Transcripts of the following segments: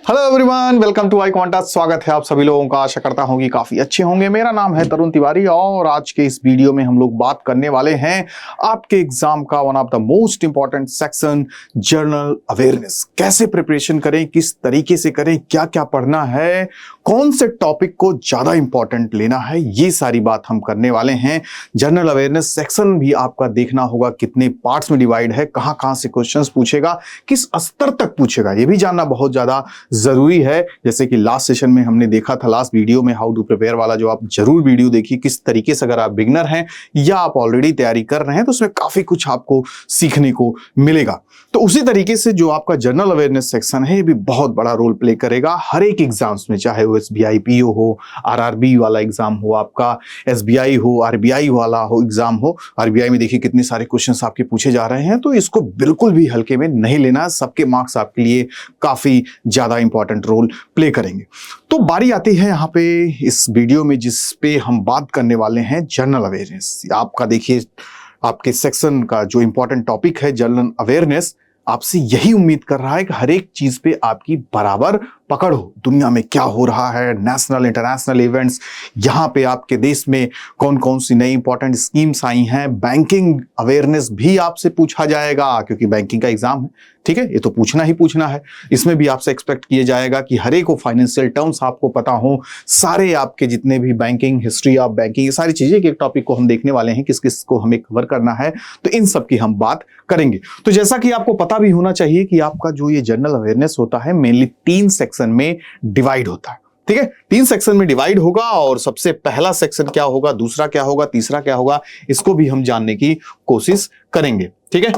Hello everyone, welcome to iQuanta. स्वागत है आप सभी लोगों का। आशा करता हूं कि काफी अच्छे होंगे। मेरा नाम है तरुण तिवारी और आज के इस वीडियो में हम लोग बात करने वाले हैं आपके एग्जाम का one of the most important section, journal awareness. कैसे प्रिपरेशन करें, किस तरीके से करें, क्या क्या पढ़ना है, कौन से टॉपिक को ज्यादा इंपॉर्टेंट लेना है, ये सारी बात हम करने वाले हैं। जर्नल अवेयरनेस सेक्शन भी आपका देखना होगा कितने पार्ट्स में डिवाइड है, कहां कहां से क्वेश्चंस पूछेगा, किस स्तर तक पूछेगा, ये भी जानना बहुत ज्यादा जरूरी है। जैसे कि लास्ट सेशन में हमने देखा था, लास्ट वीडियो में हाउ टू प्रिपेयर वाला, जो आप जरूर वीडियो देखिए। किस तरीके से, अगर आप बिगनर हैं या आप ऑलरेडी तैयारी कर रहे हैं, तो उसमें काफी कुछ आपको सीखने को मिलेगा। तो उसी तरीके से जो आपका जनरल अवेयरनेस सेक्शन है, ये भी बहुत बड़ा रोल प्ले करेगा हर एक एग्जाम्स में, चाहे वो SBI PO हो, RRB वाला एग्जाम हो, आपका SBI हो, RBI वाला हो एग्जाम हो। RBI में देखिए कितने सारे क्वेश्चंस आपके पूछे जा रहे हैं, तो इसको बिल्कुल भी हल्के में नहीं लेना। सबके मार्क्स आपके लिए काफी ज्यादा इंपॉर्टेंट रोल प्ले करेंगे। तो बारी आती है यहाँ पे इस वीडियो में जिस पे हम बात करने वाले हैं, जनरल अवेयरनेस। आपका देखिए, आपके सेक्शन का जो इंपॉर्टेंट टॉपिक है जनरल अवेयरनेस, आपसे यही उम्मीद कर रहा है कि हर एक चीज पे आपकी बराबर पकड़ हो। दुनिया में क्या हो रहा है, नेशनल इंटरनेशनल इवेंट्स, यहाँ पे आपके देश में कौन कौन सी नई इंपॉर्टेंट स्कीम्स आई हैं, बैंकिंग अवेयरनेस भी आपसे पूछा जाएगा, क्योंकि बैंकिंग का एग्जाम है। ठीक है, ये तो पूछना ही पूछना है। इसमें भी आपसे एक्सपेक्ट किया जाएगा कि हर एक फाइनेंशियल टर्म्स आपको पता हो, सारे आपके जितने भी बैंकिंग, हिस्ट्री ऑफ बैंकिंग, ये सारी चीजें के एक टॉपिक को हम देखने वाले हैं, किस किस को हमें कवर करना है, तो इन सब की हम बात करेंगे। तो जैसा कि आपको पता भी होना चाहिए कि आपका जो ये जनरल अवेयरनेस होता है, मेनली 3 सेक्शन में डिवाइड होता है। ठीक है, 3 सेक्शन में डिवाइड होगा और सबसे पहला सेक्शन क्या होगा, दूसरा क्या होगा, तीसरा क्या होगा, इसको भी हम जानने की कोशिश करेंगे। ठीक है,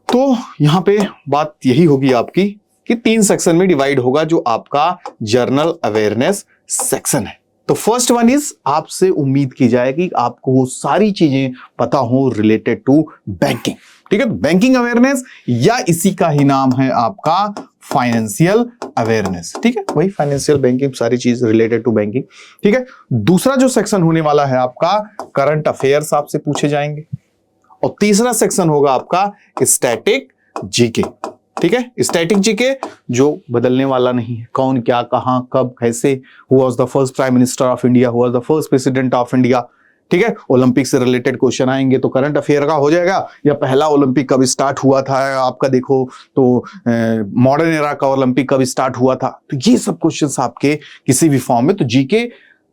तो यहां पे बात यही होगी आपकी कि 3 सेक्शन में डिवाइड होगा जो आपका जर्नल अवेयरनेस सेक्शन है। तो फर्स्ट वन इज, आपसे उम्मीद की जाएगी आपको वो सारी चीजें पता हो रिलेटेड टू बैंकिंग। ठीक है, बैंकिंग अवेयरनेस, या इसी का ही नाम है आपका फाइनेंशियल अवेयरनेस। ठीक है, वही फाइनेंशियल बैंकिंग, सारी चीज रिलेटेड टू बैंकिंग। ठीक है, दूसरा जो सेक्शन होने वाला है आपका करंट अफेयर्स आपसे पूछे जाएंगे, और तीसरा सेक्शन होगा आपका स्टैटिक जीके। ठीक है, स्टैटिक जीके जो बदलने वाला नहीं है, कौन क्या कहां कब कैसे, who was the first prime minister of India, who was the first president of India. ठीक है, ओलंपिक से रिलेटेड क्वेश्चन आएंगे तो करंट अफेयर का हो जाएगा, या पहला ओलंपिक कब स्टार्ट हुआ था आपका, देखो तो मॉडर्न एरा का ओलंपिक कब स्टार्ट हुआ था। तो ये सब क्वेश्चंस आपके किसी भी फॉर्म में, तो जीके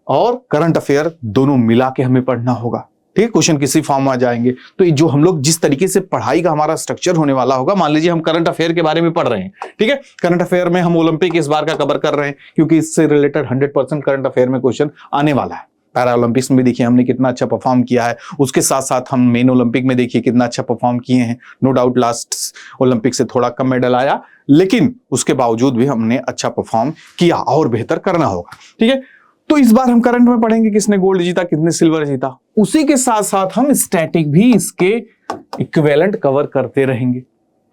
और करंट अफेयर दोनों मिला के हमें पढ़ना होगा। ठीक है, क्वेश्चन किसी फॉर्म में आ जाएंगे। तो जो हम लोग जिस तरीके से पढ़ाई का हमारा स्ट्रक्चर होने वाला होगा, मान लीजिए हम करंट अफेयर के बारे में पढ़ रहे हैं। ठीक है, करंट अफेयर में हम ओलंपिक इस बार का कवर कर रहे हैं, क्योंकि इससे रिलेटेड 100% करंट अफेयर में क्वेश्चन आने वाला है। पैरा ओलंपिक्स में देखिए हमने कितना अच्छा परफॉर्म किया है, उसके साथ साथ हम मेन ओलंपिक में देखिए कितना अच्छा परफॉर्म किए हैं। नो डाउट लास्ट ओलंपिक से थोड़ा कम मेडल आया, लेकिन उसके बावजूद भी हमने अच्छा परफॉर्म किया, और बेहतर करना होगा। ठीक है, तो इस बार हम करंट में पढ़ेंगे किसने गोल्ड जीता, किसने सिल्वर जीता। उसी के साथ साथ हम स्टैटिक भी इसके इक्विवेलेंट कवर करते रहेंगे।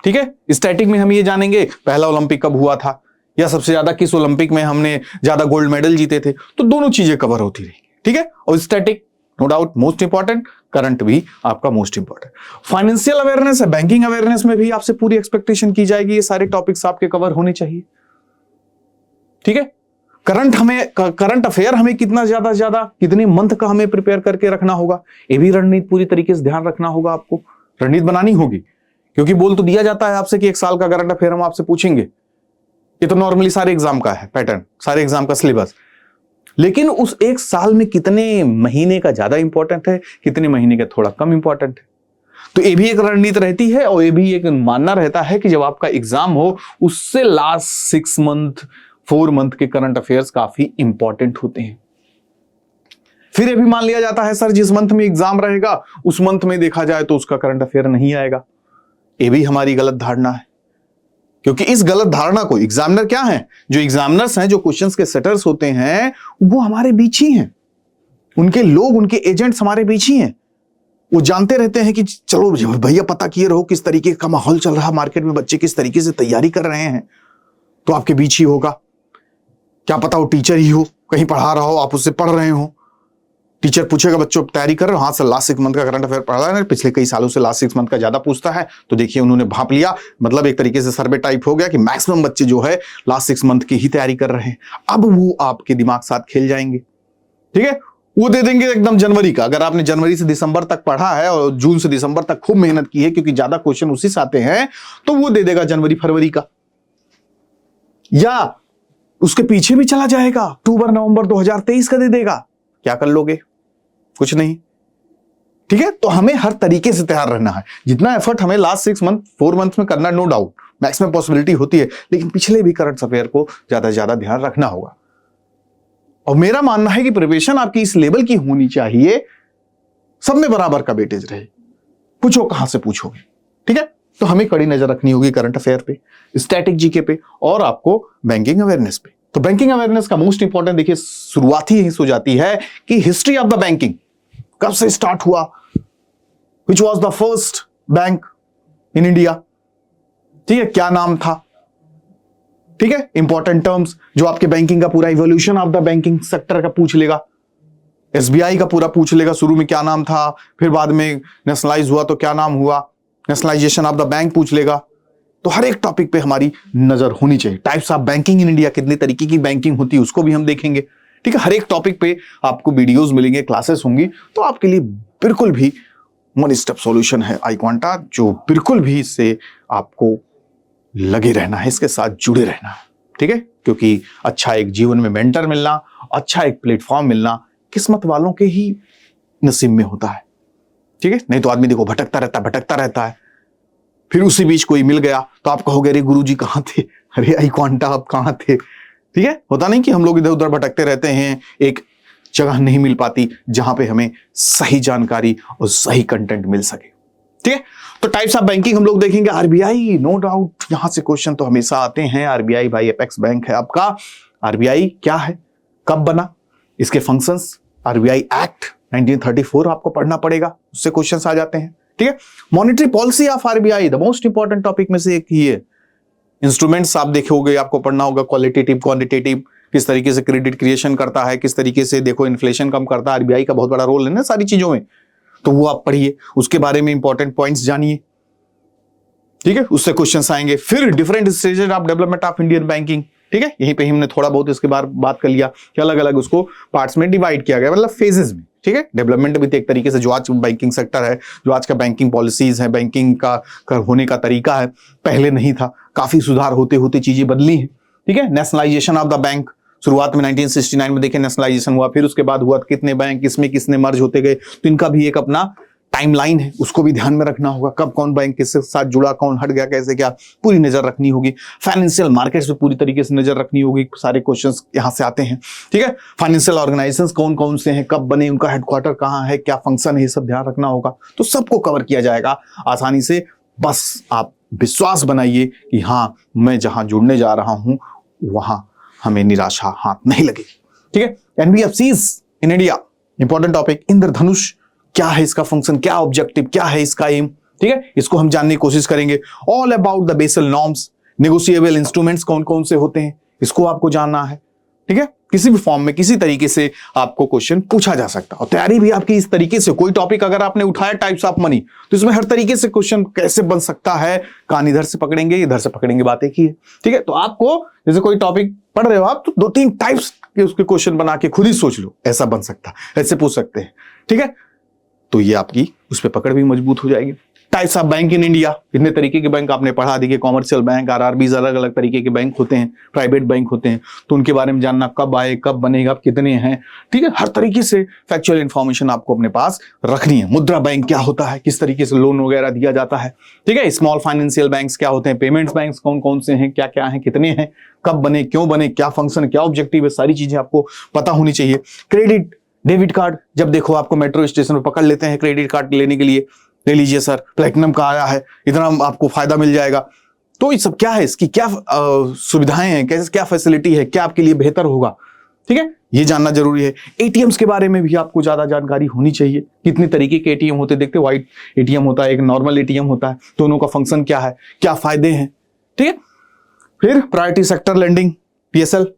ठीक है, स्टैटिक में हम ये जानेंगे पहला ओलंपिक कब हुआ था, या सबसे ज्यादा किस ओलंपिक में हमने ज्यादा गोल्ड मेडल जीते थे। तो दोनों चीजें कवर होती रहेंगी। ठीक है, और static no doubt most important, current भी आपका मोस्ट इंपॉर्टेंट। फाइनेंशियल अवेयरनेस है, बैंकिंग अवेयरनेस में भी आपसे पूरी एक्सपेक्टेशन की जाएगी ये सारे टॉपिक्स आपके कवर होने चाहिए। ठीक है, करंट अफेयर हमें कितना ज्यादा कितने मंथ का हमें प्रिपेयर करके रखना होगा, ये भी रणनीति पूरी तरीके से ध्यान रखना होगा। आपको रणनीति बनानी होगी, क्योंकि बोल तो दिया जाता है आपसे कि 1 साल का करंट अफेयर हम आपसे पूछेंगे। ये तो नॉर्मली सारे एग्जाम का है पैटर्न, सारे एग्जाम का सिलेबस। लेकिन उस 1 साल में कितने महीने का ज्यादा इंपॉर्टेंट है, कितने महीने का थोड़ा कम इंपॉर्टेंट है, तो ये भी एक रणनीति रहती है। और ये भी एक मानना रहता है कि जब आपका एग्जाम हो, उससे लास्ट 6 मंथ 4 मंथ के करंट अफेयर्स काफी इंपॉर्टेंट होते हैं। फिर ये भी मान लिया जाता है सर जिस मंथ में एग्जाम रहेगा उस मंथ में देखा जाए तो उसका करंट अफेयर नहीं आएगा। ये भी हमारी गलत धारणा है, क्योंकि इस गलत धारणा को एग्जामिनर क्या है, जो एग्जामिनर्स हैं, जो क्वेश्चंस के सेटर्स होते हैं, वो हमारे बीच ही हैं। उनके लोग, उनके एजेंट्स हमारे बीच ही हैं। वो जानते रहते हैं कि चलो भैया पता किए रहो किस तरीके का माहौल चल रहा मार्केट में, बच्चे किस तरीके से तैयारी कर रहे हैं, तो आपके बीच ही होगा। क्या पता वो टीचर ही हो, कहीं पढ़ा रहा हो, आप उससे पढ़ रहे हो, टीचर पूछेगा बच्चों तैयारी कर रहे हो, हाँ सर लास्ट 6 मंथ का करंट अफेयर पढ़ा है, पिछले कई सालों से लास्ट 6 मंथ का ज्यादा पूछता है, तो देखिए उन्होंने भांप लिया, मतलब एक तरीके से सर्वे टाइप हो गया कि मैक्सिमम बच्चे जो है लास्ट 6 मंथ की ही तैयारी कर रहे हैं। अब वो आपके दिमाग साथ खेल जाएंगे, ठीक है, वो दे देंगे एकदम जनवरी का। अगर आपने जनवरी से दिसंबर तक पढ़ा है और जून से दिसंबर तक खूब मेहनत की है, क्योंकि ज्यादा क्वेश्चन उसी से आते हैं, तो वो दे देगा जनवरी फरवरी का, या उसके पीछे भी चला जाएगा, अक्टूबर नवंबर 2023 का दे देगा। क्या कर लोगे? कुछ नहीं, ठीक है। तो हमें हर तरीके से तैयार रहना है, जितना एफर्ट हमें लास्ट 6 मंथ 4 मंथ में करना, नो डाउट मैक्सिमम पॉसिबिलिटी होती है, लेकिन पिछले भी करंट अफेयर को ज्यादा से ज्यादा ध्यान रखना होगा। और मेरा मानना है कि प्रिपरेशन आपकी इस लेवल की होनी चाहिए, सब में बराबर का वेटेज रहे, पूछो कहां से पूछोगे, ठीक है। तो हमें कड़ी नजर रखनी होगी करंट अफेयर पे, स्टैटिक जीके पे, और आपको बैंकिंग अवेयरनेस पे। तो बैंकिंग अवेयरनेस का मोस्ट इंपॉर्टेंट देखिए शुरुआती ही हो जाती है कि हिस्ट्री ऑफ द बैंकिंग कब से स्टार्ट हुआ, which was the first bank in India, ठीक है, क्या नाम था, ठीक है। इंपॉर्टेंट टर्म्स जो आपके बैंकिंग का पूरा evolution of the banking sector का पूछ लेगा, एसबीआई का पूरा पूछ लेगा, शुरू में क्या नाम था, फिर बाद में नेशनलाइज हुआ तो क्या नाम हुआ, नेशनलाइजेशन ऑफ द बैंक पूछ लेगा। तो हर एक टॉपिक पे हमारी नजर होनी चाहिए। Types of banking in India, कितने तरीके की बैंकिंग होती है उसको भी हम देखेंगे, ठीक है। हर एक टॉपिक पे आपको वीडियोस मिलेंगे, क्लासेस होंगी, तो आपके लिए बिल्कुल भी वन स्टेप सॉल्यूशन है iQuanta, जो बिल्कुल भी इससे आपको लगे रहना है, इसके साथ जुड़े रहना है, ठीक है। क्योंकि अच्छा एक जीवन में मेंटर मिलना, अच्छा एक प्लेटफॉर्म मिलना किस्मत वालों के ही नसीब में होता है, ठीक है। नहीं तो आदमी देखो भटकता रहता है, फिर उसी बीच कोई मिल गया तो आप कहोगे अरे गुरुजी कहां थे, अरे iQuanta आप कहां थे, ठीक है। होता नहीं कि हम लोग इधर उधर भटकते रहते हैं, एक जगह नहीं मिल पाती जहां पे हमें सही जानकारी और सही कंटेंट मिल सके, ठीक है। तो टाइप्स ऑफ बैंकिंग हम लोग देखेंगे। आरबीआई, नो डाउट यहां से क्वेश्चन तो हमेशा आते हैं। आरबीआई भाई एपेक्स बैंक है आपका। आरबीआई क्या है, कब बना, इसके फंक्शंस, आरबीआई एक्ट 1934 आपको पढ़ना पड़ेगा, उससे क्वेश्चंस आ जाते हैं, ठीक है। Monetary policy of RBI the most important topic में से एक ही है। इंस्ट्रूमेंट्स आप देखोगे, आपको पढ़ना होगा क्वालिटेटिव क्वांटिटेटिव, किस तरीके से क्रेडिट क्रिएशन करता है, किस तरीके से देखो इन्फ्लेशन कम करता है, आरबीआई का बहुत बड़ा रोल है ना सारी चीजों में, तो वो आप पढ़िए, उसके बारे में इंपॉर्टेंट पॉइंट्स जानिए, ठीक है। उससे क्वेश्चंस आएंगे। फिर different stages of development of Indian banking, ठीक है। यहीं पे हमने थोड़ा बहुत इसके बारे बात कर लिया कि अलग अलग उसको पार्ट्स में डिवाइड किया गया, मतलब फेजेस में, ठीक है। डेवलपमेंट भी एक तरीके से जो आज बैंकिंग सेक्टर है, जो आज का बैंकिंग पॉलिसीज है, बैंकिंग का होने का तरीका है, पहले नहीं था, काफी सुधार होते होते चीजें बदली हैं, ठीक है। नेशनलाइजेशन ऑफ द बैंक, शुरुआत में 1969 में देखें नेशनलाइजेशन हुआ, फिर उसके बाद हुआ कितने बैंक, किसमें किसने मर्ज होते गए, तो इनका भी एक अपना टाइमलाइन है, उसको भी ध्यान में रखना होगा, कब कौन बैंक किसके साथ जुड़ा, कौन हट गया, कैसे क्या, पूरी नजर रखनी होगी। फाइनेंशियल मार्केट्स पे पूरी तरीके से नजर रखनी होगी, सारे क्वेश्चंस यहां से आते हैं, ठीक है। फाइनेंशियल ऑर्गेनाइजेशंस कौन कौन से हैं, कब बने, उनका हेडक्वार्टर कहां है, क्या फंक्शन है, ये सब ध्यान रखना होगा। तो सबको कवर किया जाएगा आसानी से, बस आप विश्वास बनाइए कि हाँ मैं जहां जुड़ने जा रहा हूं वहां हमें निराशा हाथ नहीं लगेगी, ठीक है। NBFCs in India, important topic. Indradhanush क्या है, इसका फंक्शन, क्या ऑब्जेक्टिव, क्या है इसका एम, ठीक है, इसको हम जानने की कोशिश करेंगे। All about the Basel norms, negotiable instruments कौन कौन से होते हैं, इसको आपको जानना है, ठीक है। किसी भी फॉर्म में किसी तरीके से आपको क्वेश्चन पूछा जा सकता है, और तैयारी भी आपकी इस तरीके से, कोई टॉपिक अगर आपने उठाया टाइप्स ऑफ मनी, तो इसमें हर तरीके से क्वेश्चन कैसे बन सकता है, कान इधर से पकड़ेंगे इधर से पकड़ेंगे, बात एक ही है, ठीक है। तो आपको जैसे कोई टॉपिक पढ़ रहे हो आप, तो 2-3 टाइप्स के उसके क्वेश्चन बना के खुद ही सोच लो, ऐसा बन सकता है, ऐसे पूछ सकते हैं, ठीक है। तो ये आपकी उस पर पकड़ भी मजबूत हो जाएगी। Types of bank in India, कितने तरीके के बैंक आपने पढ़ा, देखिए कॉमर्शियल बैंक, आरआरबीज, अलग अलग तरीके के बैंक होते हैं, प्राइवेट बैंक होते हैं, तो उनके बारे में जानना, कब आए, कब बनेगा, कितने हैं, ठीक है। हर तरीके से फैक्चुअल इंफॉर्मेशन आपको अपने पास रखनी है। मुद्रा बैंक क्या होता है, किस तरीके से लोन वगैरह दिया जाता है, ठीक है। स्मॉल फाइनेंशियल बैंक्स क्या होते हैं, पेमेंट्स बैंक कौन कौन से हैं, क्या क्या हैं, कितने हैं, कब बने, क्यों बने, क्या फंक्शन, क्या ऑब्जेक्टिव है, सारी चीजें आपको पता होनी चाहिए। क्रेडिट डेबिट कार्ड, जब देखो आपको मेट्रो स्टेशन पर पकड़ लेते हैं क्रेडिट कार्ड लेने के लिए, ले लीजिए सर प्लैटिनम का आया है, इतना आपको फायदा मिल जाएगा, तो ये सब क्या है, इसकी क्या सुविधाएं हैं, कैसे क्या फैसिलिटी है, क्या आपके लिए बेहतर होगा, ठीक है, ये जानना जरूरी है। एटीएम्स के बारे में भी आपको ज्यादा जानकारी होनी चाहिए, कितने तरीके के एटीएम होते हैं, देखते व्हाइट एटीएम होता है, एक नॉर्मल एटीएम होता है, दोनों का फंक्शन क्या है, क्या फायदे हैं, ठीक है। फिर priority sector lending, PSL,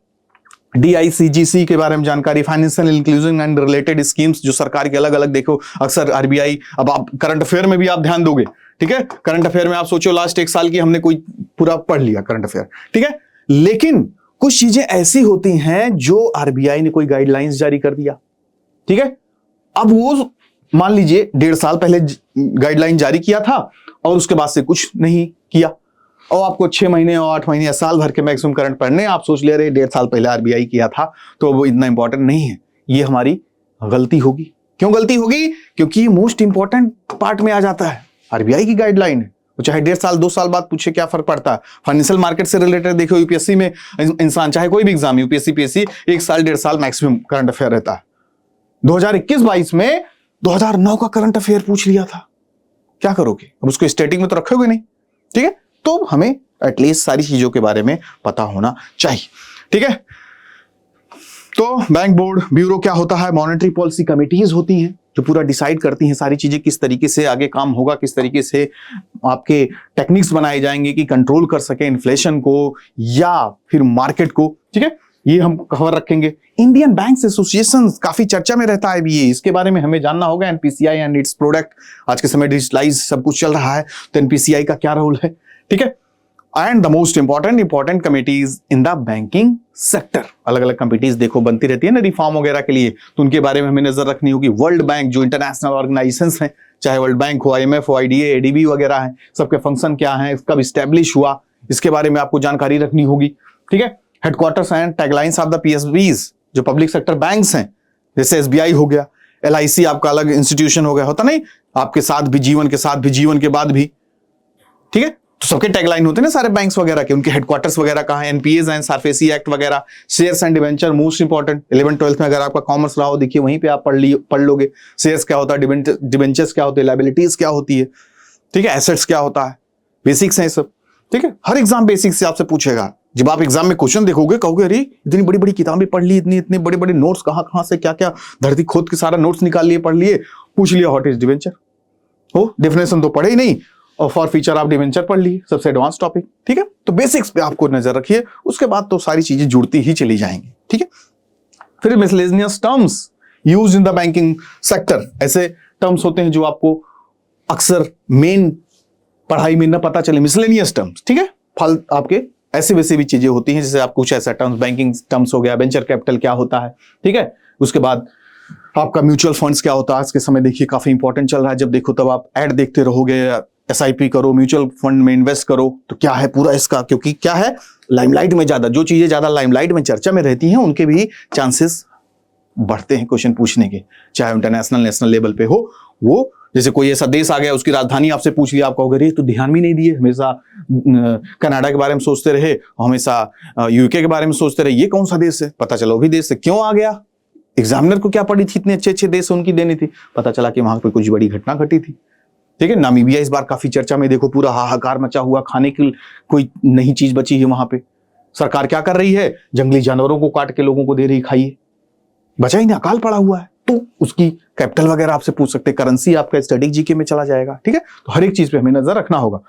DICGC के बारे में जानकारी, financial inclusion and related schemes जो सरकार के अलग अलग, देखो अक्सर RBI, अब आप करंट अफेयर में भी आप ध्यान दोगे, ठीक है, करंट अफेयर में आप सोचो लास्ट एक साल की हमने कोई पूरा पढ़ लिया करंट अफेयर, ठीक है, लेकिन कुछ चीजें ऐसी होती हैं जो RBI ने कोई गाइडलाइंस जारी कर दिया, ठीक है, अब वो मान लीजिए 1.5 साल पहले गाइडलाइन जारी किया था और उसके बाद से कुछ नहीं किया, और आपको 6 महीने और 8 महीने या साल भर के मैक्सिमम करंट पढ़ने, आप सोच ले रहे 1.5 साल पहले RBI किया था तो वो इतना इंपॉर्टेंट नहीं है। ये हमारी गलती होगी। क्यों गलती होगी? क्योंकि ये मोस्ट इंपॉर्टेंट पार्ट में आ जाता है। RBI की गाइडलाइन है, वो चाहे 1.5 साल 2 साल बाद पूछे, क्या फर्क पड़ता है। फाइनेंशियल मार्केट से रिलेटेड देखो, यूपीएससी में इंसान चाहे कोई भी एग्जाम, यूपीएससी पीएससी 1 साल 1.5 साल मैक्सिमम करंट अफेयर रहता है। 2021-22 में 2009 का करंट अफेयर पूछ लिया था, क्या करोगे? अब उसको स्टैटिक में तो रखोगे नहीं, ठीक है, तो हमें एटलीस्ट सारी चीजों के बारे में पता होना चाहिए, ठीक है। तो बैंक बोर्ड ब्यूरो क्या होता है? मॉनेटरी पॉलिसी कमिटीज होती हैं जो पूरा डिसाइड करती हैं सारी चीजें, किस तरीके से आगे काम होगा, किस तरीके से आपके टेक्निक्स बनाए जाएंगे कि कंट्रोल कर सके इन्फ्लेशन को या फिर मार्केट को, ठीक है, ये हम खबर रखेंगे। इंडियन बैंक्स एसोसिएशन काफी चर्चा में रहता है भी, ये इसके बारे में हमें जानना होगा। एनपीसीआई एंड इट्स प्रोडक्ट, आज के समय डिजिटलाइज सब कुछ चल रहा है, तो एनपीसीआई का क्या रोल है, ठीक है। And the most important committees in the banking sector, अलग अलग कमिटीज देखो बनती रहती है ना रिफॉर्म वगैरह के लिए, तो उनके बारे में हमें नजर रखनी होगी। वर्ल्ड बैंक जो इंटरनेशनल ऑर्गेनाइजेशंस हैं, चाहे वर्ल्ड बैंक हो, IMF हो, IDA, ADB वगैरह हैं, सबके फंक्शन क्या है, कब स्टैब्लिश हुआ, इसके बारे में आपको जानकारी रखनी होगी, ठीक है। Headquarters and taglines of the PSBs जो पब्लिक सेक्टर बैंक्स हैं, जैसे SBI हो गया, LIC आपका अलग इंस्टीट्यूशन हो गया, होता नहीं आपके साथ भी जीवन के साथ भी जीवन के बाद भी, ठीक है, तो सबके टैगलाइन होते हैं ना सारे बैंक्स वगैरह के, उनके हेडक्वार्टर्स वगैरह कहाँ हैं, NPAs एंड सरफेसी एक्ट वगैरह। Shares and debenture most important, 11th-12th में अगर आपका कॉमर्स रहा हो, देखिए वहीं पे आप पढ़ लोगे शेयर्स क्या होता है, डिवेंचर्स क्या होते हैं, लायबिलिटीज क्या होती है, ठीक है, एसेट्स क्या होता है, बेसिक्स हैं सब, ठीक है। हर एग्जाम बेसिक्स से आपसे पूछेगा। जब आप एग्जाम में क्वेश्चन देखोगे कहोगे अरे इतनी बड़ी बड़ी किताबें पढ़ ली, इतने बड़े बड़े नोट्स कहाँ से क्या क्या धरती खोद के सारा नोट्स निकाल लिए, पढ़ लिए, पूछ लिया व्हाट इज डिवेंचर, हो डेफिनेशन तो पढ़े ही नहीं, और फॉर फीचर आप डिवेंचर पढ़ लिए, सबसे एडवांस टॉपिक, ठीक है। तो बेसिक्स पे आपको नजर रखिए, उसके बाद तो सारी चीजें जुड़ती ही चली जाएंगी, ठीक है। फिर miscellaneous terms used in the banking sector, ऐसे टर्म्स होते हैं जो आपको अक्सर मेन पढ़ाई में न पता चले, मिसलेनियस टर्म्स, ठीक है, फल आपके ऐसे वैसे भी चीजें होती हैं, जैसे आप कुछ ऐसा टर्म्स, बैंकिंग टर्म्स हो गया, वेंचर कैपिटल क्या होता है, ठीक है। उसके बाद आपका म्यूचुअल फंड्स क्या होता है, आज के समय देखिए काफी इंपॉर्टेंट चल रहा है, जब देखो तब आप ऐड देखते रहोगे, SIP करो, म्यूचुअल फंड में इन्वेस्ट करो, तो क्या है पूरा इसका, क्योंकि क्या है लाइमलाइट में ज्यादा, जो चीजें ज्यादा लाइमलाइट में चर्चा में रहती हैं उनके भी चांसेस बढ़ते हैं क्वेश्चन पूछने के, चाहे इंटरनेशनल नेशनल लेवल पे हो। वो जैसे कोई ऐसा देश आ गया, उसकी राजधानी आपसे पूछ लिया, आप कहोगे रे तो ध्यान भी नहीं दिए, हमेशा कनाडा के बारे में सोचते रहे, हमेशा UK के बारे में सोचते रहे, ये कौन सा देश है, पता चला वो भी देश से क्यों आ गया, एग्जामिनर को क्या पड़ी थी, इतने अच्छे अच्छे देश उनकी देनी थी, पता चला कि वहां पर कुछ बड़ी घटना घटी थी, ठीक है। नामीबिया इस बार काफी चर्चा में, देखो पूरा हाहाकार मचा हुआ, खाने की कोई नई चीज बची है वहां पे, सरकार क्या कर रही है, जंगली जानवरों को काट के लोगों को दे रही, खाइए, बचा ही नहीं, अकाल पड़ा हुआ है, तो उसकी कैपिटल वगैरह आपसे पूछ सकते हैं, करेंसी आपका स्टैटिक जीके में चला जाएगा, ठीक है। तो हर एक चीज पे हमें नजर रखना होगा।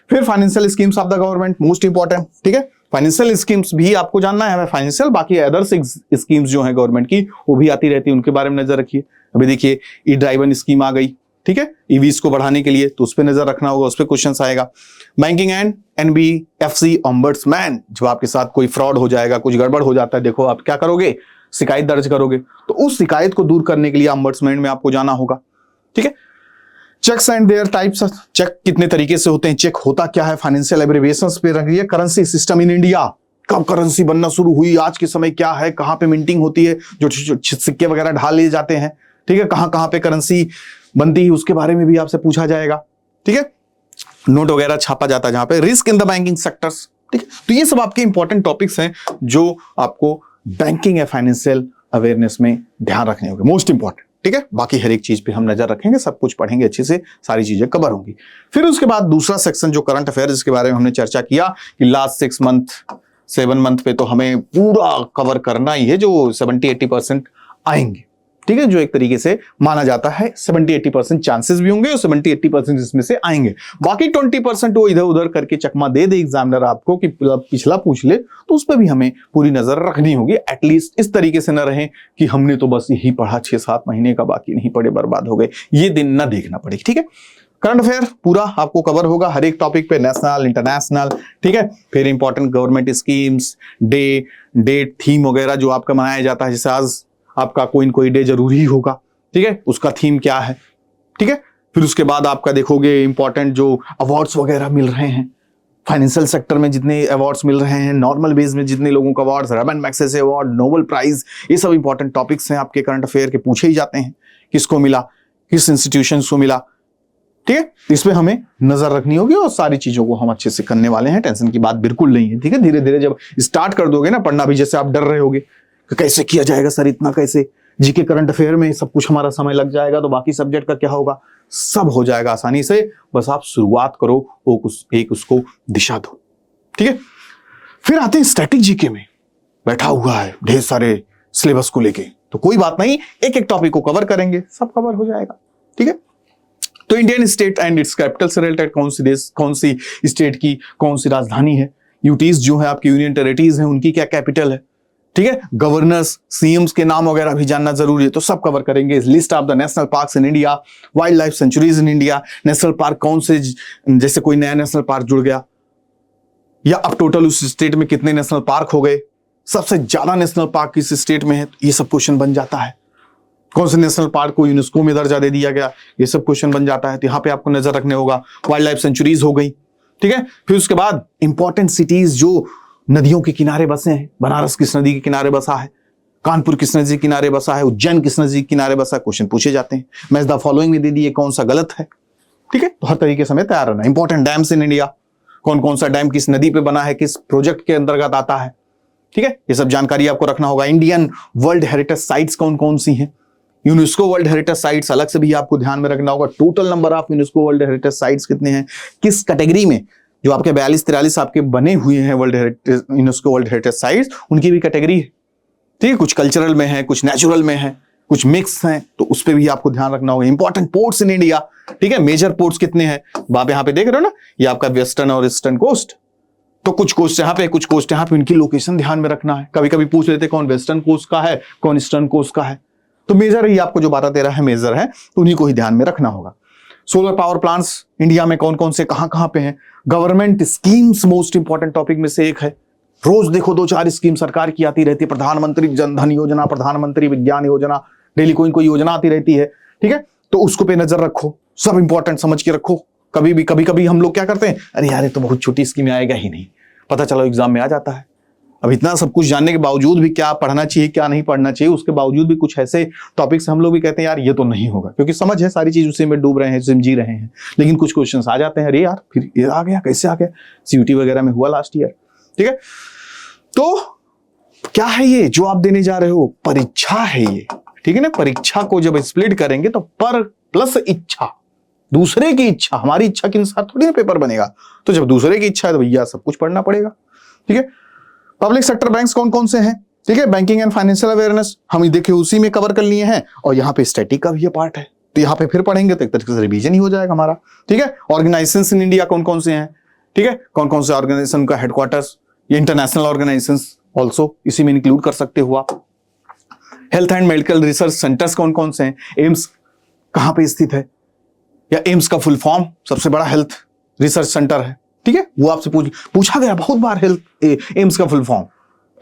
फिर financial schemes of the government most important, ठीक है, फाइनेंशियल स्कीम्स भी आपको जानना है हमें, फाइनेंशियल बाकी अदर्स स्कीम्स जो है गवर्नमेंट की वो भी आती रहती है, उनके बारे में नजर रखिए। अभी देखिए ई ड्राइवन स्कीम आ गई, ठीक है, ईवीज को बढ़ाने के लिए, तो उस पर नजर रखना होगा, उस पर क्वेश्चन आएगा। बैंकिंग एंड NBFC ऑम्बड्समैन, जब आपके साथ कोई फ्रॉड हो जाएगा, कुछ गड़बड़ हो जाता है, देखो आप क्या करोगे, शिकायत दर्ज करोगे, तो उस शिकायत को दूर करने के लिए ऑम्बड्समैन में आपको जाना होगा, ठीक है। Cheques and their types, cheque कितने तरीके से होते हैं, चेक होता क्या है, फाइनेंशियल एब्रिविएशंस पे रखिए। करेंसी सिस्टम इन इंडिया, कब करेंसी बनना शुरू हुई, आज के समय क्या है, कहां पे मिंटिंग होती है, जो सिक्के वगैरह ढाल लिए जाते हैं, ठीक है, कहां कहां पे करेंसी बनती है, उसके बारे में भी आपसे पूछा जाएगा, ठीक है। नोट वगैरह छापा जाता है जहां पे, risk in the banking sectors, ठीक है। तो ये सब आपके इंपॉर्टेंट टॉपिक्स हैं जो आपको बैंकिंग या फाइनेंशियल अवेयरनेस में ध्यान रखने होंगे, मोस्ट इंपॉर्टेंट, ठीक है। बाकी हर एक चीज पे हम नजर रखेंगे, सब कुछ पढ़ेंगे अच्छे से, सारी चीजें कवर होंगी। फिर उसके बाद दूसरा सेक्शन जो करंट अफेयर्स के बारे में हमने चर्चा किया कि लास्ट 6 मंथ 7 मंथ पे तो हमें पूरा कवर करना ही है, जो 70-80% आएंगे, ठीक है, जो एक तरीके से माना जाता है 70-80% चांसेस भी होंगे और 70-80% इसमें से आएंगे। बाकी 20% वो इधर उधर करके चकमा दे दे एग्जामिनर आपको कि पिछला पूछ ले, तो उस पर भी हमें पूरी नजर रखनी होगी। एटलीस्ट इस तरीके से न रहे कि हमने तो बस यही पढ़ा 6-7 महीने का, बाकी नहीं पढ़े, बर्बाद हो गए, ये दिन न देखना पड़े। ठीक है, करंट अफेयर पूरा आपको कवर होगा हर एक टॉपिक पे, नेशनल, इंटरनेशनल। ठीक है, फिर important government schemes, date, theme वगैरह जो आपका मनाया जाता है, जैसे आज आपका कोई न कोई डे जरूरी होगा। ठीक है, उसका थीम क्या है। ठीक है, फिर उसके बाद आपका देखोगे इंपॉर्टेंट जो अवार्ड्स वगैरह मिल रहे हैं, फाइनेंशियल सेक्टर में जितने अवार्ड्स मिल रहे हैं, नॉर्मल बेस में जितने लोगों को awards, Raman Magsaysay award, Nobel prize, ये सब इंपॉर्टेंट टॉपिक्स हैं आपके करंट अफेयर के, पूछे ही जाते हैं किसको मिला, किस इंस्टीट्यूशन को मिला। ठीक है, इस पे हमें नजर रखनी होगी और सारी चीजों को हम अच्छे से करने वाले हैं, टेंशन की बात बिल्कुल नहीं है। ठीक है, धीरे धीरे जब स्टार्ट कर दोगे ना पढ़ना भी, जैसे आप डर रहे होगे कि कैसे किया जाएगा सर, इतना कैसे, जीके करंट अफेयर में सब कुछ हमारा समय लग जाएगा, तो बाकी सब्जेक्ट का क्या होगा, सब हो जाएगा आसानी से। बस आप शुरुआत करो, एक उसको दिशा दो। ठीक है, फिर आते हैं स्टैटिक जीके में, बैठा हुआ है ढेर सारे सिलेबस को लेके, तो कोई बात नहीं, एक एक टॉपिक को कवर करेंगे, सब कवर हो जाएगा। ठीक है, तो Indian state and it's capital से रिलेटेड, कौन सी देश, कौन सी स्टेट की कौन सी राजधानी है, यूटीज जो है आपकी यूनियन टेरिटरीज है, उनकी क्या कैपिटल है। ठीक है, गवर्नर्स, सीएम्स के नाम वगैरह भी जानना जरूरी है, तो सब कवर करेंगे। List of the national parks in India, wild life sanctuaries in India, national park कौन से, जैसे कोई नया नेशनल पार्क जुड़ गया, या अब टोटल उस स्टेट में कितने नेशनल पार्क हो गए, सबसे ज्यादा नेशनल पार्क किस स्टेट में है, ये सब क्वेश्चन बन जाता है। कौन से नेशनल पार्क को यूनेस्को में दर्जा दे दिया गया, ये सब क्वेश्चन बन जाता है, तो यहाँ पे आपको नजर रखने होगा। वाइल्ड लाइफ सेंचुरीज हो गई। ठीक है, फिर उसके बाद इंपॉर्टेंट सिटीज जो नदियों के किनारे बसे हैं, बनारस किस नदी के किनारे बसा है, कानपुर किस नदी के किनारे बसा है, उज्जैन किस नदी के किनारे बसा है, क्वेश्चन पूछे जाते हैं। मैच द फॉलोइंग में दे दिए, कौन सा गलत है। ठीक है, तो हर तरीके से हमें तैयार रहना। इंपॉर्टेंट डैम्स इन इंडिया, कौन कौन सा डैम किस नदी पे बना है, किस प्रोजेक्ट के अंतर्गत आता है। ठीक है, ये सब जानकारी आपको रखना होगा। इंडियन वर्ल्ड हेरिटेज साइट्स कौन कौन सी हैं, यूनेस्को वर्ल्ड हेरिटेज साइट्स अलग से भी आपको ध्यान में रखना होगा। Total number of UNESCO world heritage sites कितने हैं, किस कैटेगरी में, जो आपके 42-43 आपके बने हुए हैं world heritage, UNESCO world heritage sites, उनकी भी कैटेगरी है। ठीक है, कुछ कल्चरल में है, कुछ नेचुरल में है, कुछ मिक्स हैं, तो उस पर भी आपको ध्यान रखना होगा। इंपॉर्टेंट पोर्ट्स इन इंडिया, ठीक है, मेजर पोर्ट्स कितने हैं, आप यहाँ पे देख रहे हो ना, ये आपका वेस्टर्न और ईस्टर्न कोस्ट, तो कुछ कोस्ट यहाँ पे, कुछ कोस्ट यहाँ पे, उनकी लोकेशन ध्यान में रखना है। कभी कभी पूछ लेते कौन वेस्टर्न कोस्ट का है, कौन ईस्टर्न कोस्ट का है, तो मेजर ही आपको जो 12-13 है मेजर है, तो उन्हीं को ही ध्यान में रखना होगा। सोलर पावर प्लांट्स इंडिया में कौन कौन से कहां पे हैं। Government schemes most important topic में से एक है। रोज देखो 2-4 स्कीम सरकार की आती रहती है, प्रधानमंत्री जन धन योजना, प्रधानमंत्री विज्ञान योजना, डेली कोई कोई योजना आती रहती है। ठीक है, तो उसको पे नजर रखो, सब इंपॉर्टेंट समझ के रखो। कभी कभी हम लोग क्या करते हैं, अरे यार ये तो बहुत छोटी स्कीम आएगा ही नहीं, पता चलो एग्जाम में आ जाता है। अब इतना सब कुछ जानने के बावजूद भी क्या पढ़ना चाहिए क्या नहीं पढ़ना चाहिए, उसके बावजूद भी कुछ ऐसे टॉपिक्स हम लोग भी कहते हैं यार ये तो नहीं होगा, क्योंकि समझ है सारी चीज उसी में डूब रहे हैं, उसी में जी रहे हैं। लेकिन कुछ क्वेश्चंस आ जाते हैं, अरे यार फिर ये आ गया, कैसे आ गया, सीयूटी वगैरह में हुआ लास्ट ईयर। ठीक है, तो क्या है ये जो आप देने जा रहे हो, परीक्षा है ये। ठीक है ना, परीक्षा को जब स्प्लिट करेंगे तो पर प्लस इच्छा, दूसरे की इच्छा, हमारी इच्छा के अनुसार थोड़ी ना पेपर बनेगा। तो जब दूसरे की इच्छा है तो भैया सब कुछ पढ़ना पड़ेगा। ठीक है, पब्लिक सेक्टर बैंक्स कौन कौन से हैं, ठीक है, बैंकिंग एंड फाइनेंशियल अवेयरनेस हम देखिए उसी में कवर कर लिए हैं, और यहाँ पे स्टैटिक का भी ये पार्ट है, तो यहाँ पे फिर पढ़ेंगे तो एक तरीके से रिवीजन ही हो जाएगा हमारा। ठीक है, ऑर्गेनाइजेशंस इन इंडिया कौन कौन से हैं, ठीक है, कौन कौन से ऑर्गेनाइजेशन का हेडक्वार्टर्स, ये इंटरनेशनल ऑर्गेनाइजेशंस ऑल्सो इसी में इंक्लूड कर सकते हो आप। Health and medical research centres कौन कौन से हैं, एम्स कहाँ पे स्थित है, या एम्स का फुल फॉर्म सबसे बड़ा हेल्थ रिसर्च सेंटर है। ठीक है, वो आपसे पूछा गया बहुत बार, हेल्थ एम्स का फुल फॉर्म,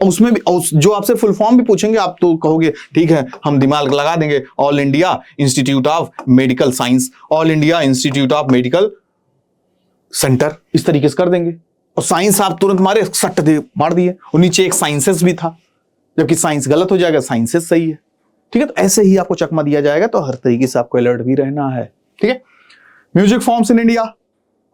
और उसमें भी जो आपसे फुल फॉर्म भी पूछेंगे आप तो कहोगे ठीक है हम दिमाग लगा देंगे, all India institute of medical science, all India institute of medical centre, इस तरीके से कर देंगे, और साइंस आप तुरंत मारे सट मार दिए, और नीचे एक साइंसेस भी था, जबकि साइंस गलत हो जाएगा, साइंसेस सही है। ठीक है, तो ऐसे ही आपको चकमा दिया जाएगा, तो हर तरीके से आपको अलर्ट भी रहना है। ठीक है, म्यूजिक फॉर्म्स इन इंडिया,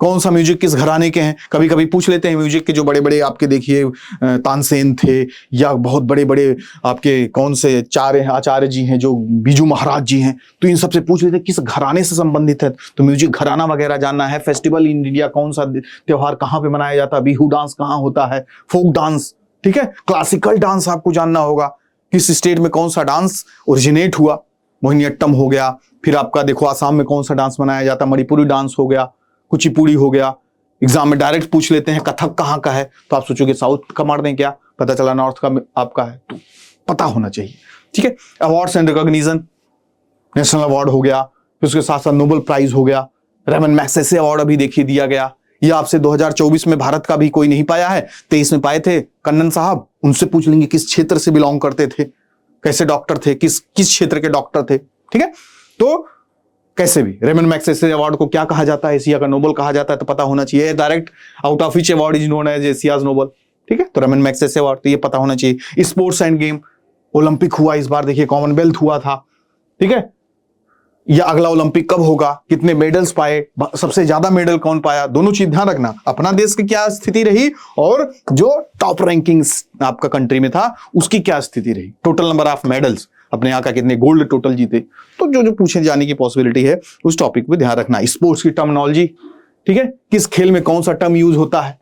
कौन सा म्यूजिक किस घराने के हैं, कभी कभी पूछ लेते हैं म्यूजिक के जो बड़े बड़े आपके देखिए तानसेन थे, या बहुत बड़े बड़े आपके कौन से आचार्य जी हैं जो बीजू महाराज जी हैं, तो इन सबसे पूछ लेते हैं किस घराने से संबंधित है, तो म्यूजिक घराना वगैरह जानना है। फेस्टिवल इन इंडिया, कौन सा त्योहार कहाँ पे मनाया जाता है, बिहू डांस कहाँ होता है, फोक डांस, ठीक है, क्लासिकल डांस आपको जानना होगा, किस स्टेट में कौन सा डांस ओरिजिनेट हुआ, मोहिनीअट्टम हो गया, फिर आपका देखो आसाम में कौन सा डांस मनाया जाता है, मणिपुरी डांस हो गया, कुचिपुड़ी हो गया। एग्जाम में डायरेक्ट पूछ लेते हैं कथक कहाँ का है, तो आप सोचोगे साउथ का मार दें क्या, पता चला नॉर्थ का आपका है, तो पता होना चाहिए। ठीक है, awards and recognition, national award हो गया, फिर उसके साथ साथ नोबेल प्राइज हो गया, रेमन मैग्सेसे अवार्ड अभी देखिए दिया गया। ये आपसे 2024 में भारत का भी कोई नहीं पाया है, 23 में पाए थे कन्नन साहब। उनसे पूछ लेंगे किस क्षेत्र से बिलोंग करते थे, कैसे डॉक्टर थे, किस क्षेत्र के डॉक्टर थे। ठीक है, तो कैसे भी रेमन मैग्सेसे अवार्ड को क्या कहा जाता है, एशिया का नोबेल कहा जाता है, तो पता होना चाहिए। Direct out of which award is known as Asia's Nobel. ठीक है, तो रेमन मैग्सेसे अवार्ड, तो ये पता होना चाहिए। स्पोर्ट्स एंड गेम, ओलंपिक हुआ इस बार, देखिए कॉमनवेल्थ हुआ था। ठीक है, या अगला ओलंपिक कब होगा, कितने मेडल्स पाए, सबसे ज्यादा मेडल कौन पाया, दोनों चीज ध्यान रखना। अपना देश की क्या स्थिति रही और जो टॉप रैंकिंग्स आपका कंट्री में था उसकी क्या स्थिति रही, टोटल नंबर ऑफ मेडल्स, अपने यहाँ का कितने गोल्ड टोटल जीते। तो जो जो पूछे जाने की पॉसिबिलिटी है उस टॉपिक पे ध्यान रखना। स्पोर्ट्स की टर्मिनोलॉजी, ठीक है, किस खेल में कौन सा टर्म यूज होता है,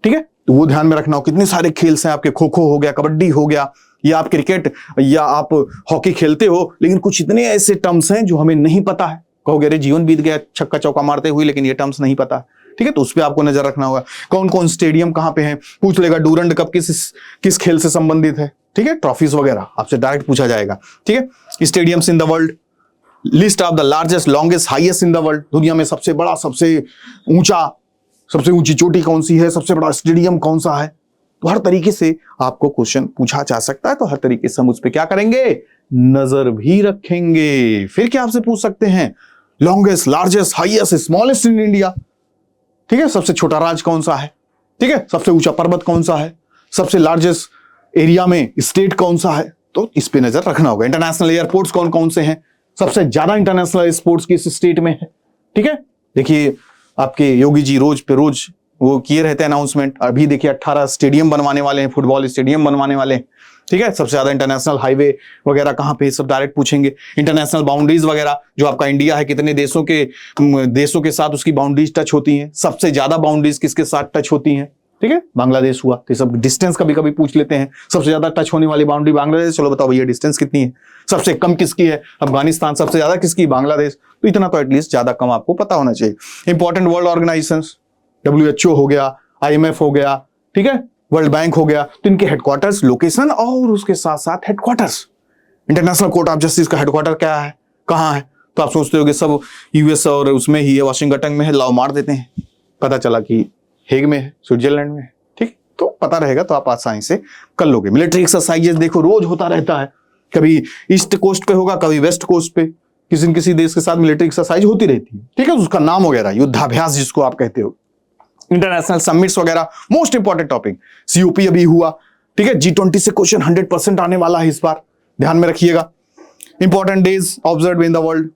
ठीक है, तो वो ध्यान में रखना हो। कितने सारे खेल हैं आपके, खो खो हो गया, कबड्डी हो गया, या आप क्रिकेट या आप हॉकी खेलते हो, लेकिन कुछ इतने ऐसे टर्म्स हैं जो हमें नहीं पता है। कहोगे अरे जीवन बीत गया छक्का चौका मारते हुए, लेकिन ये टर्म्स नहीं पता। ठीक है, तो उस पर आपको नजर रखना होगा। कौन कौन स्टेडियम कहां पे है, पूछ लेगा। डूरंड कप किस खेल से संबंधित है, ठीक है, ट्रॉफीज वगैरह आपसे डायरेक्ट पूछा जाएगा। ठीक है, stadiums in the world, list of the largest longest highest in the world, दुनिया में सबसे बड़ा सबसे ऊंचा सबसे ऊंची चोटी कौन सी है, सबसे बड़ा स्टेडियम कौन सा है। तो हर तरीके से आपको क्वेश्चन पूछा जा सकता है, तो हर तरीके से हम उस पर क्या करेंगे, नजर भी रखेंगे। फिर क्या आपसे पूछ सकते हैं, longest largest highest smallest in India, ठीक है, सबसे छोटा राज्य कौन सा है, ठीक है, सबसे ऊंचा पर्वत कौन सा है, सबसे लार्जेस्ट एरिया में स्टेट कौन सा है, तो इस पे नजर रखना होगा। इंटरनेशनल एयरपोर्ट्स कौन कौन से हैं, सबसे ज्यादा इंटरनेशनल स्पोर्ट्स किस स्टेट में है। ठीक है, देखिए आपके योगी जी रोज पे रोज वो किए रहते हैं अनाउंसमेंट। अभी देखिए 18 स्टेडियम बनवाने वाले हैं, फुटबॉल स्टेडियम बनवाने वाले हैं। ठीक है, सबसे ज्यादा इंटरनेशनल हाईवे वगैरह कहां पे, सब डायरेक्ट पूछेंगे। इंटरनेशनल बाउंड्रीज वगैरह जो आपका इंडिया है, कितने देशों के साथ उसकी बाउंड्रीज टच होती हैं, सबसे ज्यादा बाउंड्रीज किसके साथ टच होती हैं। ठीक है, बांग्लादेश हुआ, तो सब डिस्टेंस कभी कभी पूछ लेते हैं। सबसे ज्यादा टच होने वाली बाउंड्री बांग्लादेश, चलो बताओ भैया डिस्टेंस कितनी है। सबसे कम किसकी है, अफगानिस्तान। सबसे ज्यादा किसकी, बांग्लादेश। तो इतना तो एटलीस्ट ज्यादा कम आपको पता होना चाहिए। इंपॉर्टेंट वर्ल्ड ऑर्गेनाइजेशंस, WHO हो गया, IMF हो गया, ठीक है, वर्ल्ड बैंक हो गया, तो इनके हेडक्वार्टर्स, लोकेशन और उसके साथ साथ headquarters. International court of justice का हेडक्वार्टर क्या है, कहां है, तो आप सोचते हो कि सब US और उसमें ही है, वाशिंगटन में है, लाओ मार देते हैं, पता चला कि हेग में है, स्विट्जरलैंड में है। ठीक, तो पता रहेगा तो आप आसानी से कर लोगे। मिलिट्री एक्सरसाइजेस देखो रोज होता रहता है, कभी ईस्ट कोस्ट पे होगा, कभी वेस्ट कोस्ट पे, किसी न किसी देश के साथ मिलिट्री एक्सरसाइज होती रहती है। ठीक है, उसका नाम वगैरह युद्धाभ्यास जिसको आप कहते हो। इंटरनेशनल समिट्स वगैरह, मोस्ट इंपॉर्टेंट टॉपिक COP अभी हुआ। ठीक है, G20 से क्वेश्चन 100% आने वाला है इस बार, ध्यान में रखिएगा। Important days observe in the world,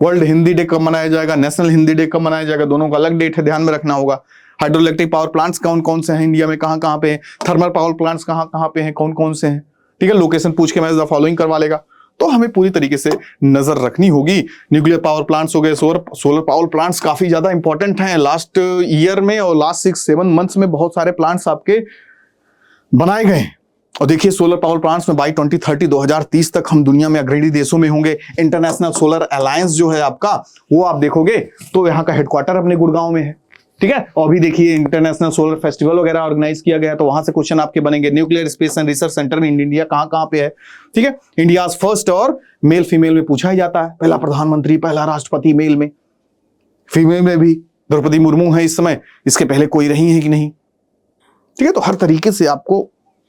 world Hindi day कब मनाया जाएगा, नेशनल हिंदी डे कब मनाया जाएगा, दोनों का अलग डेट है, ध्यान में रखना होगा। हाइड्रो इलेक्ट्रिक पावर प्लांट्स कौन कौन से हैं इंडिया में, कहां कहां पे हैं, थर्मल पावर प्लांट्स कहां कहां पे हैं, कौन कौन से हैं। ठीक है, लोकेशन पूछ के मैच द फॉलोइंग करवा लेगा, तो हमें पूरी तरीके से नजर रखनी होगी। न्यूक्लियर पावर प्लांट्स हो गए, सोलर पावर प्लांट्स काफी ज्यादा इंपॉर्टेंट हैं। लास्ट ईयर में और लास्ट 6-7 मंथ्स में बहुत सारे प्लांट्स आपके बनाए गए हैं। और देखिए सोलर पावर प्लांट्स में बाई 2030 तक हम दुनिया में अग्रणी देशों में होंगे। इंटरनेशनल सोलर अलायंस जो है आपका, वो आप देखोगे तो यहाँ का हेडक्वार्टर अपने गुड़गांव में है। ठीक है, और अभी देखिए इंटरनेशनल सोलर फेस्टिवल वगैरह ऑर्गेनाइज किया गया है, तो वहां से क्वेश्चन आपके बनेंगे। Nuclear space and research centre in India कहां कहां पे है। ठीक है, इंडिया फर्स्ट, और मेल फीमेल में पूछा ही जाता है, पहला प्रधानमंत्री, पहला राष्ट्रपति मेल में, फीमेल में भी द्रौपदी मुर्मू है इस समय, इसके पहले कोई रही है कि नहीं। ठीक है, तो हर तरीके से आपको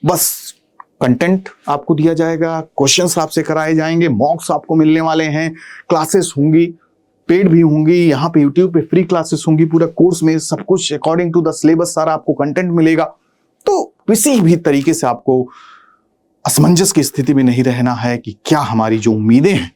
बस कंटेंट आपको दिया जाएगा, क्वेश्चंस आपसे कराए जाएंगे, मॉक्स आपको मिलने वाले हैं, क्लासेस होंगी, पेड भी होंगी, यहाँ पे YouTube पे फ्री क्लासेस होंगी, पूरा कोर्स में सब कुछ अकॉर्डिंग टू द सिलेबस सारा आपको कंटेंट मिलेगा। तो किसी भी तरीके से आपको असमंजस की स्थिति में नहीं रहना है कि क्या हमारी जो उम्मीदें हैं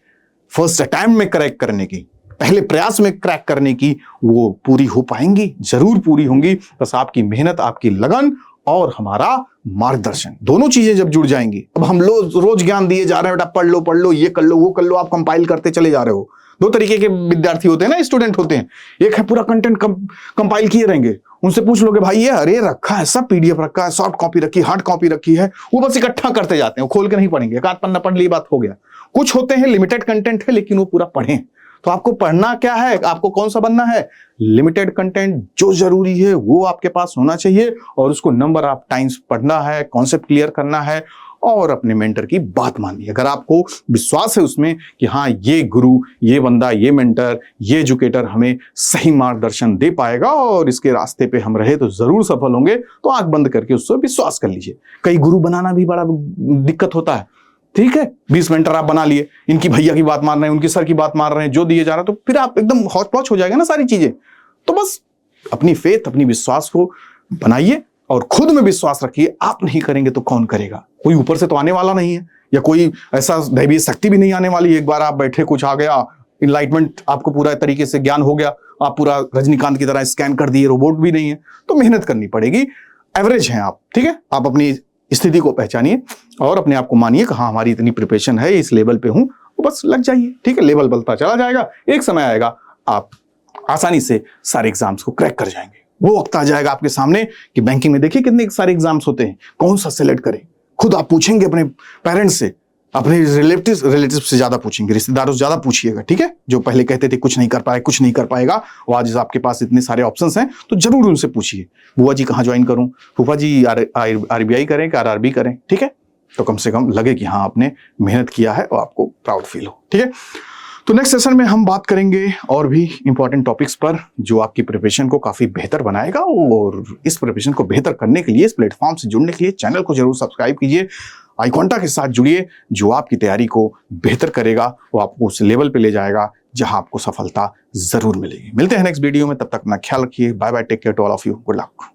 फर्स्ट अटेम्प्ट में क्रैक करने की, पहले प्रयास में क्रैक करने की, वो पूरी हो पाएंगी, जरूर पूरी होंगी। बस आपकी मेहनत, आपकी लगन और हमारा मार्गदर्शन, दोनों चीजें जब जुड़ जाएंगी। अब हम रोज ज्ञान दिए जा रहे हैं, बेटा पढ़ लो, ये कर लो, वो कर लो, आप कंपाइल करते चले जा रहे हो। दो तरीके के विद्यार्थी होते हैं ना, स्टूडेंट होते हैं। एक है पूरा कंटेंट कंपाइल किए रहेंगे, उनसे पूछ लोगे भाई ये अरे रखा है, सब PDF रखा है, सॉफ्ट कॉपी रखी, हार्ड कॉपी रखी है, वो बस इकट्ठा करते जाते हैं, वो खोल के नहीं पढ़ेंगे, एक आध पन्ना पढ़ ली बात हो गया। कुछ होते हैं लिमिटेड कंटेंट है लेकिन वो पूरा पढ़ें। तो आपको पढ़ना क्या है, आपको कौन सा बनना है, लिमिटेड कंटेंट, जो जरूरी है वो आपके पास होना चाहिए और उसको नंबर ऑफ टाइम्स पढ़ना है, कॉन्सेप्ट क्लियर करना है और अपने मेंटर की बात माननी है। अगर आपको विश्वास है उसमें कि हाँ ये गुरु, ये बंदा, ये मेंटर, ये एजुकेटर हमें सही मार्गदर्शन दे पाएगा और इसके रास्ते पे हम रहे तो जरूर सफल होंगे, तो आंख बंद करके उससे विश्वास कर लीजिए। कई गुरु बनाना भी बड़ा दिक्कत होता है, ठीक है, 20 मेंटर आप बना लिए, इनकी भैया की बात मान रहे हैं, उनकी सर की बात मान रहे हैं, जो दिए जा रहा है, तो फिर आप एकदम हौच पौच हो जाएगा ना सारी चीजें। तो बस अपनी फेथ, अपनी विश्वास को बनाइए और खुद में विश्वास रखिए। आप नहीं करेंगे तो कौन करेगा, कोई ऊपर से तो आने वाला नहीं है, या कोई ऐसा दैवीय शक्ति भी नहीं आने वाली। एक बार आप बैठे, कुछ आ गया, इनलाइटमेंट आपको पूरा तरीके से ज्ञान हो गया, आप पूरा रजनीकांत की तरह स्कैन कर दिए, रोबोट भी नहीं है। तो मेहनत करनी पड़ेगी। एवरेज हैं आप, ठीक है, आप अपनी स्थिति को पहचानिए और अपने आप को मानिए कि हाँ हमारी इतनी प्रिपरेशन है, इस लेवल पे हूं, तो बस लग जाइए, ठीक है। लेवल बढ़ता चला जाएगा, एक समय आएगा आप आसानी से सारे एग्जाम्स को क्रैक कर जाएंगे। वो वक्त आ जाएगा आपके सामने कि बैंकिंग में देखिए कितने सारे एग्जाम्स होते हैं, कौन सा सिलेक्ट करें। खुद आप पूछेंगे अपने पेरेंट्स से, अपने रिलेटिव से ज्यादा पूछेंगे, रिश्तेदारों से ज्यादा पूछिएगा, ठीक है। जो पहले कहते थे कुछ नहीं कर पाए, कुछ नहीं कर पाएगा, वो आज आपके पास इतने सारे ऑप्शंस हैं तो जरूर उनसे पूछिए, बुआ जी कहाँ ज्वाइन करूं, फूफा जी RBI करें कि RRB करें, ठीक है। तो कम से कम लगे कि हाँ आपने मेहनत किया है और आपको प्राउड फील हो, ठीक है। तो नेक्स्ट सेशन में हम बात करेंगे और भी इंपॉर्टेंट टॉपिक्स पर जो आपकी प्रिपरेशन को काफी बेहतर बनाएगा। और इस प्रिपरेशन को बेहतर करने के लिए, इस प्लेटफॉर्म से जुड़ने के लिए चैनल को जरूर सब्सक्राइब कीजिए, आईकॉन्टा के साथ जुड़िए, जो आपकी तैयारी को बेहतर करेगा, वो आपको उस लेवल पे ले जाएगा जहां आपको सफलता जरूर मिलेगी। मिलते हैं नेक्स्ट वीडियो में, तब तक अपना ख्याल रखिए। Bye bye, take care to all of you, good luck.